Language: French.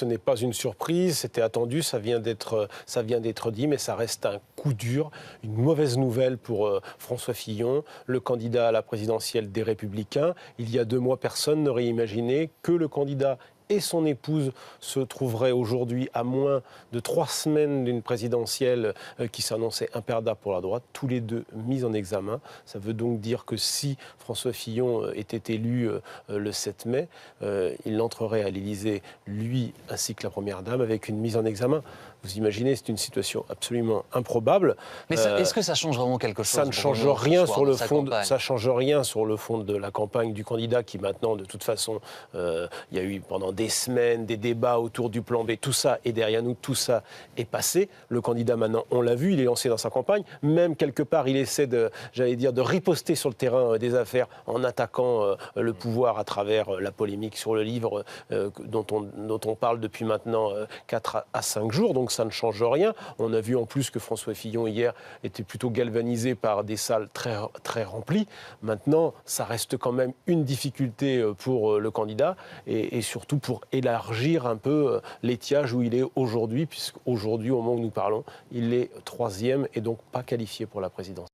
Ce n'est pas une surprise, c'était attendu, ça vient d'être dit, mais ça reste un coup dur, une mauvaise nouvelle pour François Fillon, le candidat à la présidentielle des Républicains. Il y a 2 mois, personne n'aurait imaginé que le candidat et son épouse se trouveraient aujourd'hui à moins de 3 semaines d'une présidentielle qui s'annonçait imperdable pour la droite, tous les deux mis en examen. Ça veut donc dire que si François Fillon était élu le 7 mai, il entrerait à l'Élysée, lui ainsi que la Première Dame, avec une mise en examen. Vous imaginez, c'est une situation absolument improbable. Mais est-ce que ça change vraiment quelque chose? Ça ne change rien sur le fond. Ça change rien sur le fond de la campagne du candidat qui maintenant, de toute façon, il y a eu pendant des semaines des débats autour du plan B. Tout ça est derrière nous, tout ça est passé. Le candidat maintenant, on l'a vu, il est lancé dans sa campagne. Même quelque part, il essaie de riposter sur le terrain des affaires en attaquant le pouvoir à travers la polémique sur le livre dont on parle depuis maintenant 4 à 5 jours. Donc ça ne change rien. On a vu en plus que François Fillon hier était plutôt galvanisé par des salles très, très remplies. Maintenant, ça reste quand même une difficulté pour le candidat et surtout pour élargir un peu l'étiage où il est aujourd'hui, puisqu'aujourd'hui, au moment où nous parlons, il est 3e et donc pas qualifié pour la présidence.